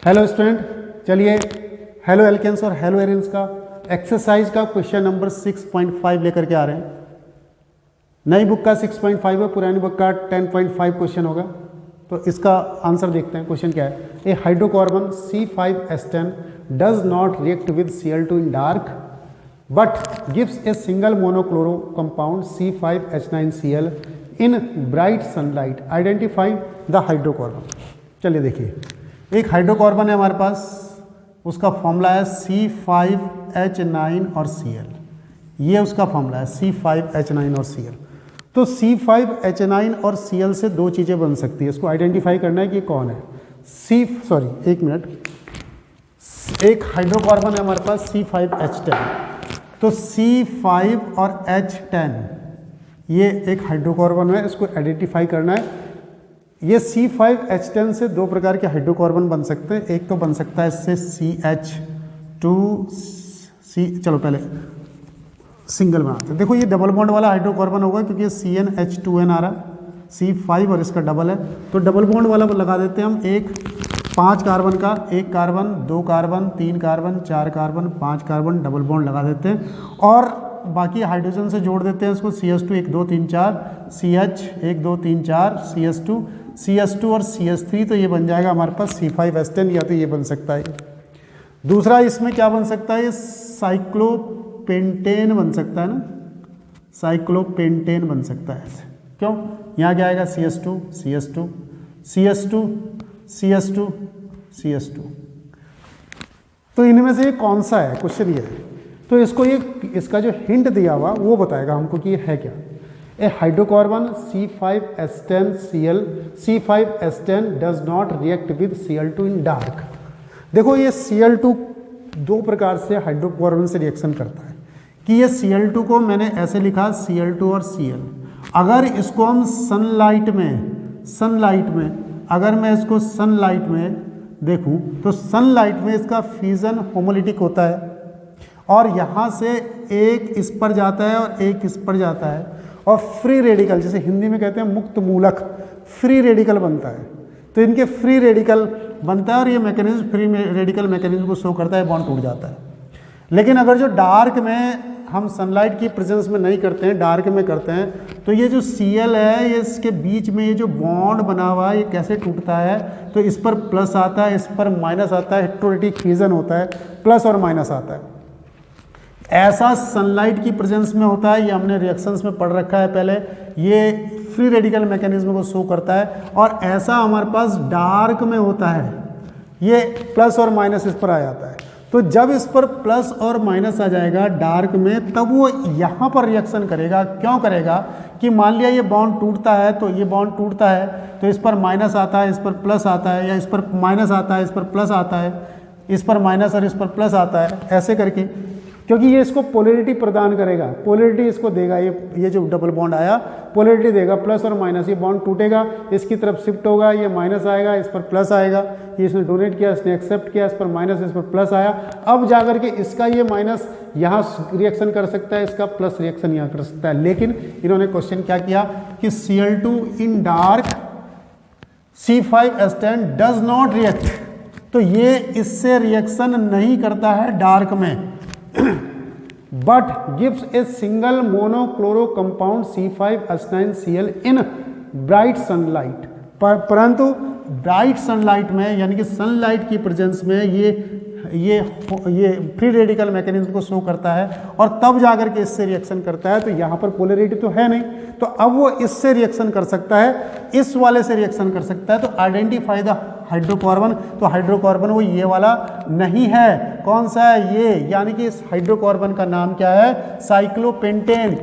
Hello student, चलिए halo alkanes और hello arenes का एक्सरसाइज का क्वेश्चन नंबर 6.5 लेकर के आ रहे हैं। नई बुक का 6.5 है, पुरानी बुक का 10.5 क्वेश्चन होगा। तो इसका आंसर देखते हैं। क्वेश्चन क्या है? A hydrocarbon C5H10 does not react with Cl2 in dark but gives a single monochloro compound C5H9Cl in bright sunlight. Identify the hydrocarbon. चलिए देखिए, एक हाइड्रोकार्बन है हमारे पास, उसका फॉर्मूला है C5H9 और Cl। ये उसका फॉर्मूला है C5H9 और Cl। तो C5H9 और Cl से दो चीज़ें बन सकती है। इसको आइडेंटिफाई करना है कि कौन है। एक मिनट, एक हाइड्रोकार्बन है हमारे पास C5H10। तो C5 और H10 ये एक हाइड्रोकार्बन है, इसको आइडेंटिफाई करना है। ये C5H10 से दो प्रकार के हाइड्रोकार्बन बन सकते हैं। एक तो बन सकता है इससे CH2C, चलो पहले सिंगल बनाते हैं। देखो ये डबल बॉन्ड वाला हाइड्रोकार्बन होगा क्योंकि ये CnH2n आ रहा है, C5 और इसका डबल है। तो डबल बॉन्ड वाला लगा देते हैं हम। एक 5 कार्बन का, एक carbon, 2 carbon, 3 carbon, 4 carbon, 5 carbon, double bond लगा देते हैं और बाकी हाइड्रोजन से जोड़ देते हैं इसको। CH2 1 2 3 4, CH 1 2 3 4, CH2 और CH3। तो ये बन जाएगा हमारे पास C5H10, या तो ये बन सकता है। दूसरा इसमें क्या बन सकता है? साइक्लोपेंटेन बन सकता है ना, साइक्लोपेंटेन बन सकता है ऐसे। क्यों? यहाँ क्या आएगा? CH2 CH2 CH2 CH2 CH2। तो इनमें से ये कौन सा है? क्वेश्चन ये है। तो इसको ये इसका जो हिंट दिया हुआ वो बताएगा हमको कि ये है क्या। A hydrocarbon C5H10Cl, C5H10 does not react with Cl2 in dark. देखो ये Cl2 दो प्रकार से हाइड्रोकार्बन से रिएक्शन करता है कि ये Cl2 को मैंने ऐसे लिखा Cl2 और Cl। अगर इसको हम सनलाइट में अगर मैं इसको सनलाइट में देखूं तो सनलाइट में इसका फ्यूजन होमोलिटिक होता है और यहाँ से एक इस पर जाता है और एक इस पर जाता है और फ्री रेडिकल, जैसे हिंदी में कहते हैं मुक्त मूलक, फ्री रेडिकल बनता है। तो इनके फ्री रेडिकल बनता है और ये मैकेनिज्म फ्री रेडिकल मैकेनिज्म को शो करता है, बॉन्ड टूट जाता है। लेकिन अगर जो डार्क में हम सनलाइट की प्रेजेंस में नहीं करते हैं, डार्क में करते हैं, तो ये जो Cl है, ये इसके बीच में ये जो बॉन्ड बना हुआ है ये कैसे टूटता है? तो इस पर प्लस आता है, इस पर माइनस आता है, हेटेरोडेटिक फ्यूजन होता है, प्लस और माइनस आता है। ऐसा सनलाइट की प्रेजेंस में होता है। ये हमने रिएक्शंस में पढ़ रखा है पहले। ये फ्री रेडिकल मैकेनिज्म को शो करता है और ऐसा हमारे पास डार्क में होता है। ये प्लस और माइनस इस पर आ जाता है। तो जब इस पर प्लस और माइनस आ जाएगा डार्क में, तब वो यहाँ पर रिएक्शन करेगा। क्यों करेगा? कि मान लिया ये बॉन्ड टूटता है, तो ये बॉन्ड टूटता है तो इस पर माइनस आता है, इस पर प्लस आता है, या इस पर माइनस आता है, इस पर प्लस आता है, इस पर माइनस और इस पर प्लस आता है, ऐसे करके, क्योंकि ये इसको पोलैरिटी प्रदान करेगा। पोलैरिटी इसको देगा। ये जो डबल बॉन्ड आया पोलैरिटी देगा, प्लस और माइनस। ये बॉन्ड टूटेगा, इसकी तरफ शिफ्ट होगा, ये माइनस आएगा, इस पर प्लस आएगा। ये इसने डोनेट किया, इसने एक्सेप्ट किया, इस पर माइनस, इस पर प्लस आया। अब जाकर के इसका ये माइनस यहाँ रिएक्शन कर सकता है, इसका प्लस रिएक्शन यहाँ कर सकता है। लेकिन इन्होंने क्वेश्चन क्या किया कि Cl2 in dark C5H10 does not react. तो ये इससे रिएक्शन नहीं करता है डार्क में, but gives a single monochloro compound C5H9Cl in bright sunlight. परंतु ब्राइट सनलाइट में, यानी कि सनलाइट की प्रेजेंस में ये फ्री रेडिकल मैकेनिज्म को शो करता है और तब जाकर के इससे रिएक्शन करता है। तो यहाँ पर पोलैरिटी तो है नहीं, तो अब वो इससे रिएक्शन कर सकता है, इस वाले से रिएक्शन कर सकता है। तो आइडेंटिफाई द हाइड्रोकार्बन। तो हाइड्रोकार्बन वो ये वाला नहीं है। कौन सा है? ये, यानी कि इस हाइड्रोकार्बन का नाम क्या है? साइक्लोपेंटेन।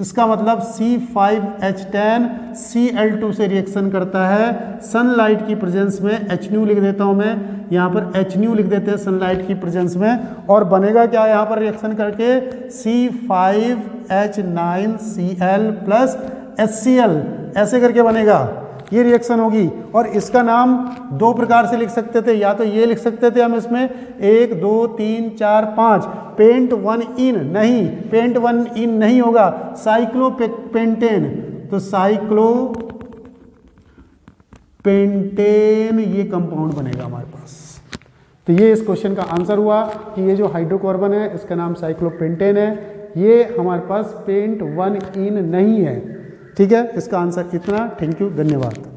इसका मतलब C5H10 Cl2 से रिएक्शन करता है सनलाइट की प्रेजेंस में। HNu लिख देता हूं मैं, यहाँ पर HNu लिख देते हैं सनलाइट की प्रेजेंस में। और बनेगा क्या यहाँ पर रिएक्शन करके? C5H9Cl प्लस HCl, ऐसे करके बनेगा। ये रिएक्शन होगी। और इसका नाम दो प्रकार से लिख सकते थे, या तो ये लिख सकते थे हम इसमें 1 2 3 4 5 पेंट 1 इन, नहीं, पेंट 1 इन नहीं होगा, साइक्लोपेंटेन। तो साइक्लोपेंटेन ये कंपाउंड बनेगा हमारे पास। तो ये इस क्वेश्चन का आंसर हुआ कि ये जो हाइड्रोकार्बन है इसका नाम साइक्लोपेंटेन है, ये हमारे पास पेंट 1 इन नहीं है। ठीक है, इसका आंसर इतना। थैंक यू, धन्यवाद।